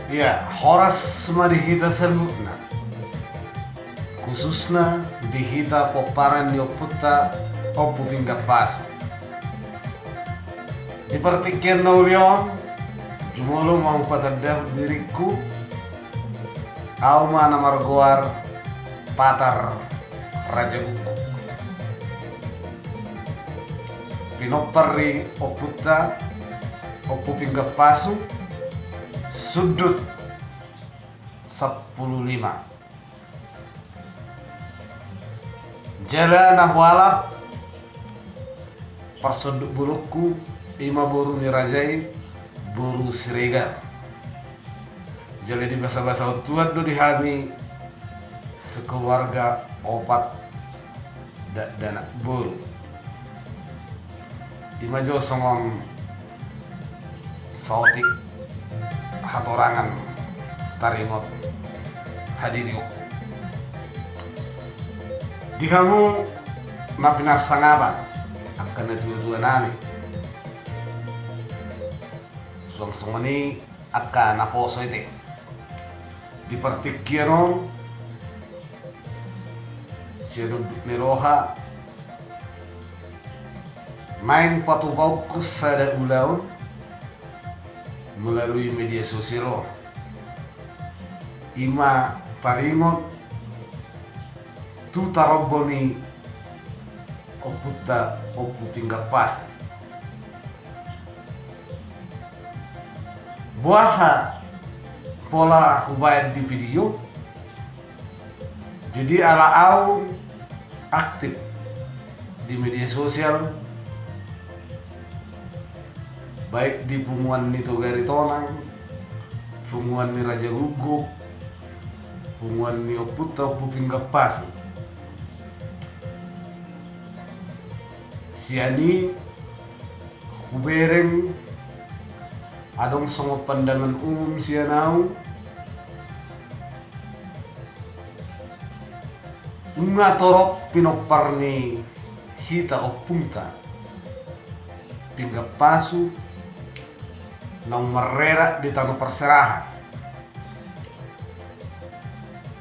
Ya, horas madihita salutna. Khususna dihita poparan yoputta opu pinggat paso. Di pertikian naulion, jumolo mau patadah diriku, au mana margoar patar raja gugu. Pinopari oputta opu pinggat paso, sudut 15. Jalan ahwalap persuduk burukku ima buru nirajai buru siregar. Jadi di bahasa-bahasa tuat do dihami sekeluarga opat danak buru. Ima jo songon sautik hatorangan taringot hadiriuk. Di kamu mapinar sangaban akan tua-tua nami. Suang ini akan naposo ite. Di partikianon siya niroha main patubaukus sada ulaun melalui media sosial. Ima paringot tu taroboni oputta opu tinggal pas. Buasa pola hubayat di video. Jadi ala au aktif di media sosial, baik di punguan ni Togari Tonang, punguan ni Raja Guguk, punguan ni oputta opu tinggal pas. Siani hubereng adong sama pandangan umum sianau unga torop pinoparni hita opunta pingga pasu nang merera di tanah perserahan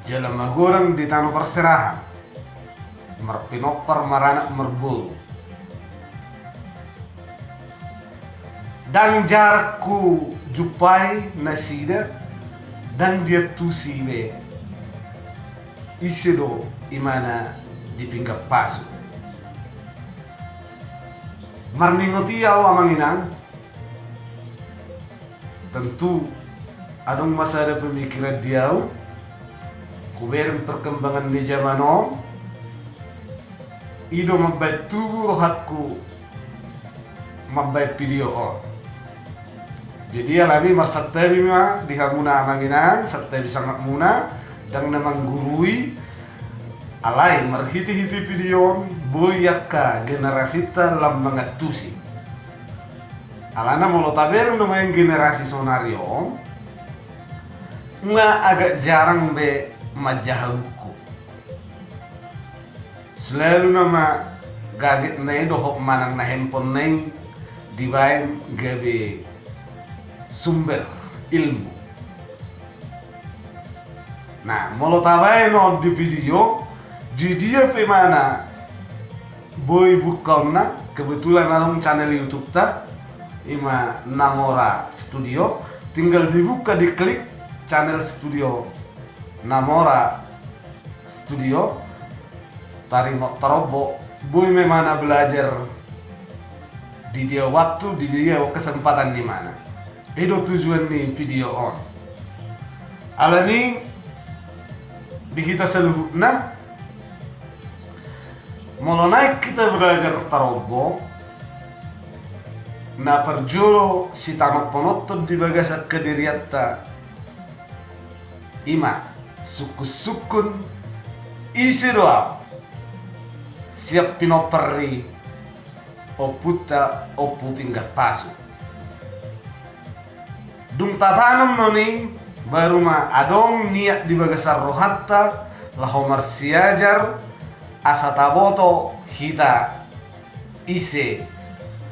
jalan magorang di tanah perserahan merpinopar maranak merburu. Dan jarakku jupai nasida dan dia tusibe isido imana di pinggir pasu. Marningoti au amanginang tentu adong masa ada pemikiran diau kuberin perkembangan di zamanom ido mabai tubuh rohatku mabai video on. Jadi alami marsattabi ma dihamuna manginan sattabi sangat muna dan namang gurui alai marhiti-hiti video boyakka generasita lambangat tusi. Alana molo taber namanya generasi sonario nga agak jarang be majahaluku. Selalu nama gaget nai dohok manang na handphone nai dibain gabe sumber ilmu. Nah, molo tabai non di video di dia pe mana boy bukauna kebetulan along channel YouTube ta ima Namora Studio, tinggal dibuka diklik channel studio Namora Studio taringot tarobo boy memana belajar di dia waktu di dia kesempatan di mana. Itu tujuan nih video on. Alani di kita seluruhnya mulai kita belajar tarobo na perjolo si tanok penonton di bagasa kediriatta ima suku-sukun isi doa siap pinoperi oputta opu pinggat pasu. Dung tatanam noni baru ma adong niat di bagasar rohatta lahomar siajar asataboto hita ise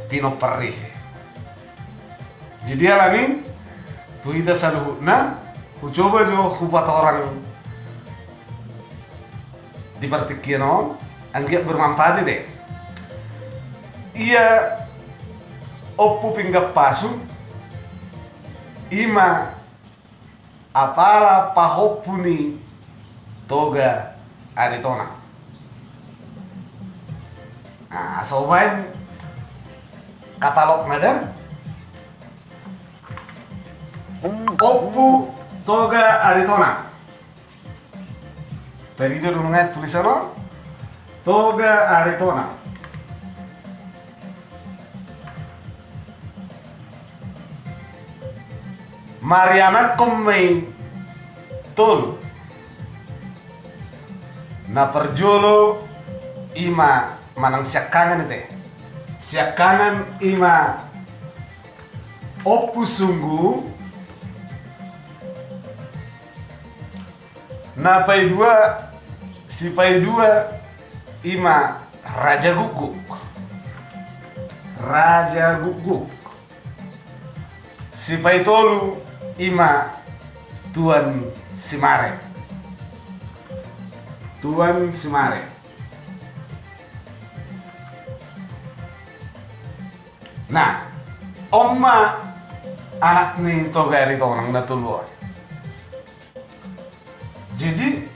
pinoperrise. Jadi alami tu hita saluhuna coba jo hupat orang di partikiano anggap bermanfaat deh. Ia oppu pinggap pasu ima apala pahopuni toga aritona. Nah, sobain katalog nada oppu toga aritona. Tadi dia dulu ngat tulisan toga aritona. Mariana kommei tolu na perjolo ima manang siakangan itu. Siakangan ima oppu sunggu na pai dua si pai dua ima raja guguk. Raja guguk. Si pai tolu ima Tuan Simare. Tuan Simare. Nah, omma anak nih toga itu orang natuluan. Jadi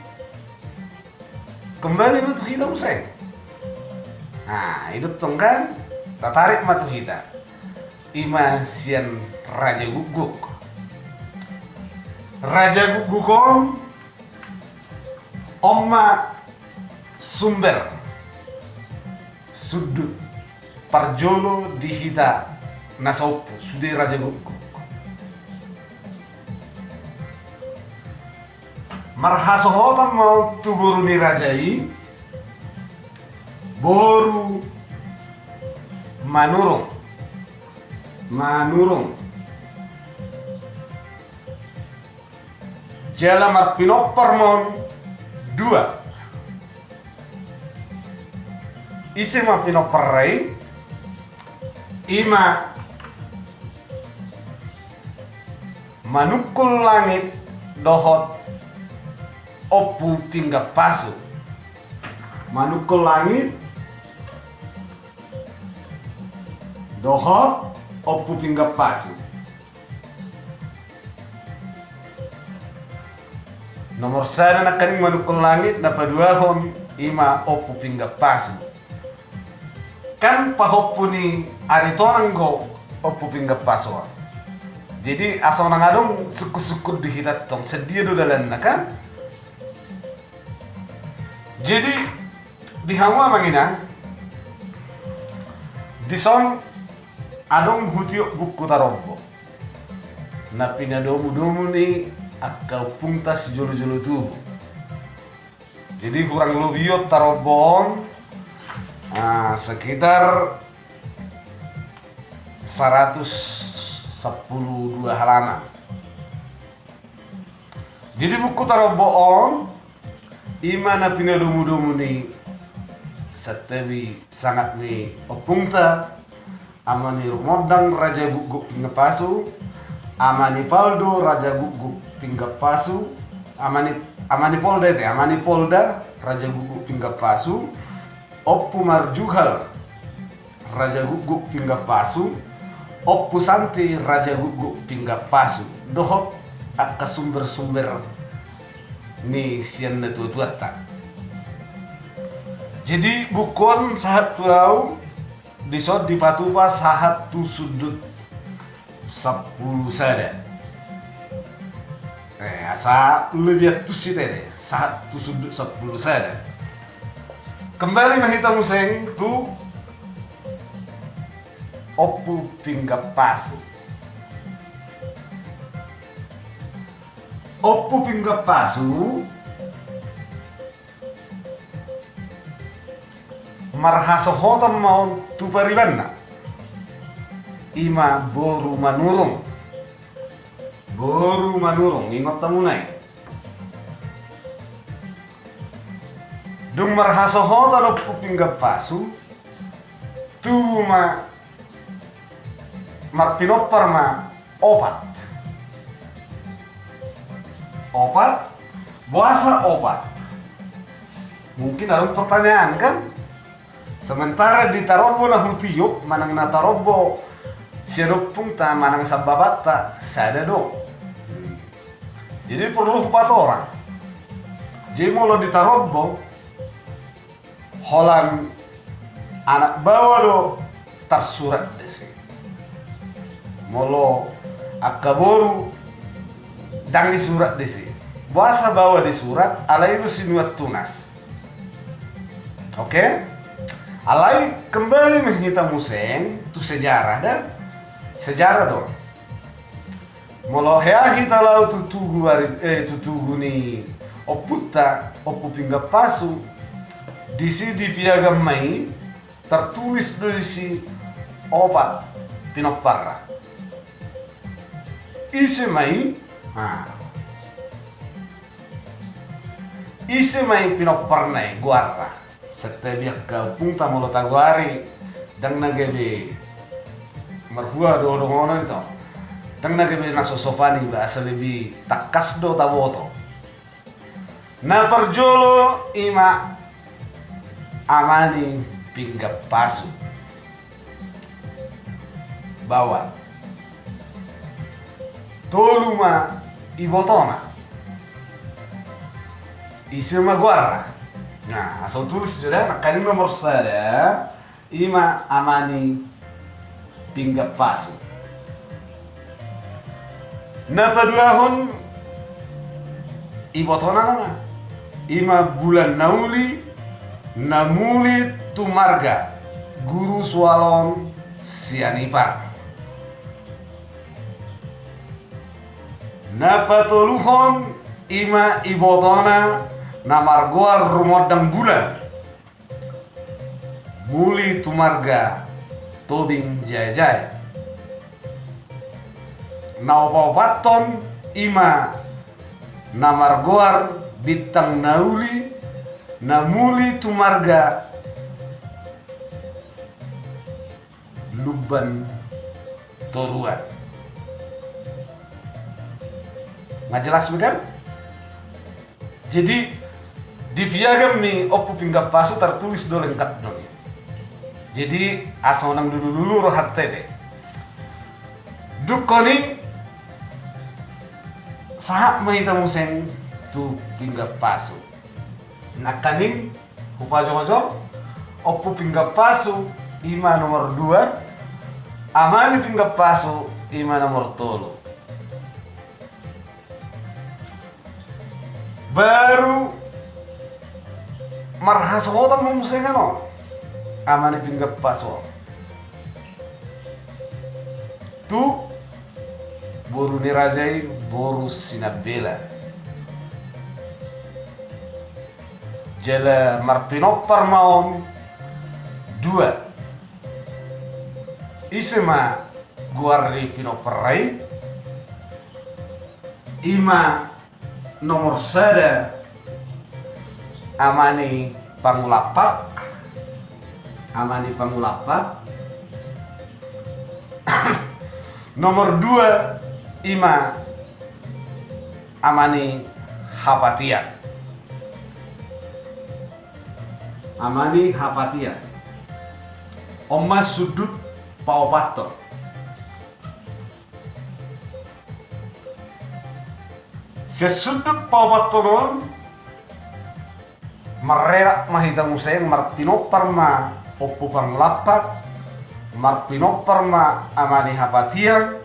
kembali matu kita museng. Nah, itu tongkan tertarik matu kita. Ima sian Raja Guguk. Raja Gugukon omma sumber sudut parjolo dihita nasopo sude Raja Guguk. Marhasohotan mau tuburuni rajai boru manurung jala marpinopermon dua isi marpinoperrei ima manukul langit dohot oppu pinggap pasu. Manukul langit dohot oppu pinggap pasu. Nomor sana na kaning manukul langit na paduahon ima oppu pinggap pasu. Kan pahoppu ni aritonang go oppu pinggap pasu. Jadi asal nangadong suku-suku dihitat tong sedia do dalan na kan. Jadi di hamwa manginang dison adong hutiok buku tarombo na pinadomu-domu ni akau pungtas jolo-jolo tubuh. Jadi kurang lebih tarobon sekitar 112 halaman. Jadi buku tarobon ima na pinadomu-domu ni satebi sangat ni opungta amani rumodang Raja Guguk pingapasu amani paldo Raja Guguk pingapasu amani polda Raja Guguk pingapasu oppu marjuhal Raja Guguk pingapasu oppu santi Raja Guguk pingapasu dohot akka sumber-sumber ni sian na tuat-tuata. Jadi bukon sahat tuau disod di patupa sahat tu sudut 10 sada. Asa lebih tu sih teh sahat tu sudut 10 sada. Kembali mahita museng tu oppu pinggap pasu. Oppu pinggap pasu marhasohotan mau tu paribanna ima boru manurung ingat tamunai dung marhasohotan oppu pinggap pasu tu marpinopar ma opat opat, buasa opat. Mungkin ada pertanyaan kan? Sementara di tarobo na hutiyok, manang na tarobo siadopung ta manang sababat ta sada dong. Jadi perlu 4 orang. Jadi mau di tarobo, holan anak bawa do tersurat desi. Molo akaboru dangi surat desi. Buasa bawa di surat, alai sinuat tunas. Oke? Alai kembali menghitam museng tu sejarah dah. Sejarah dong. Molo hea hita lau tutugu ni oputa opu pinggap pasu disi di piagam mai tertulis disi opat pinoparra. Ise mai ise mai pinoparnai guarra. Setiap kau punta molo taguari dan nagebe merhua do ngono itu. Dan nagebe nasosopani bahasa lebih takas do taboto. Na perjolo ima amani pinggap pasu. Bawa. Toluma ibotona. Isema guarra. Nah, asal tulis sudah, kali nomor saya ima amani pinggap pasu. Na paduahon ibotona nama ima bulan nauli namuli tumarga guru swalon sianipar. Na patoluhon ima ibotona namargoar rumodang bulan muli tumarga tobing jaya-jaya. Naupapaton ima namargoar bitang nauli namuli tumarga luban toruan. Nggak jelas bukan? Jadi di piagam nih opu pinggap pasu tertulis do lengkap dong. Jadi asal nang dulu rohat tete. Dukoni sahak mahita museng tu pinggap pasu. Nakaning hupajo-pajo opu pinggap pasu ima nomor 2, amani pinggap pasu ima nomor 3. Baru marhasohotan memusengan no amani pinggap paso tu boru nirajai boru sinabela jela marpinopar maon 2 isema guarri pinoparai ima nomor sada amani pangulapak nomor 2 ima amani hapatia Oma sudut paupato sesudut paupaton marerak mahita museng marpinopar ma opo panglapak marpinopar ma amani hapatian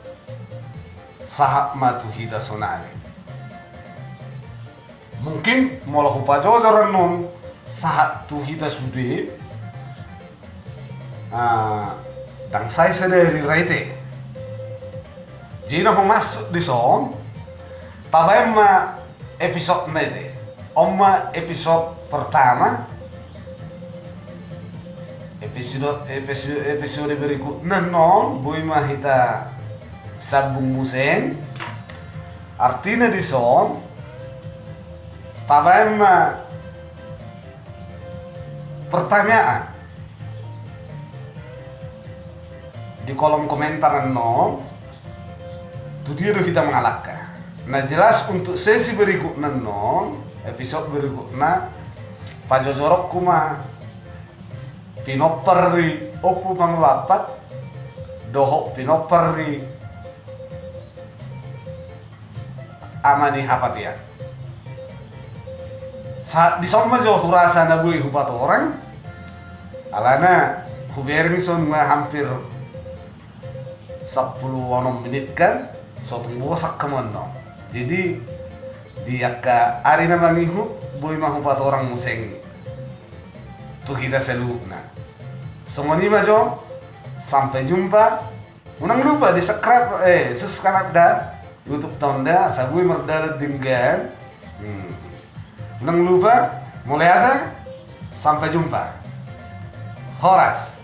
sahak matu hita sonari. Mungkin mola hupajo zarannon sahat tu hita sude dan saya sendiri rete. Jadi nak masuk di son tabai ma episode nede Oma episode pertama episode berikutnya non bui mahita sabung museng artinya di son tabai ma pertanyaan di kolom komentar non tu dia do kita mengalahkan Nah jelas untuk sesi berikutnya non, episode berikutnya pajojorok kuma pinoperi opu panglapat dohok pinoperi amani hapatia. Saat disomma jo hurasa na bui hupat orang, alana hubering son hampir 10 menit kan, so tunggu bosak kemono. Jadi dia ka ari na mangihu boy mahupat orang museng tuh kita selupna. Semoni majo sampai jumpa. Unang lupa di subscribe dah YouTube tonda sabui merdala dengan. Unang lupa mulai ada sampai jumpa. Horas.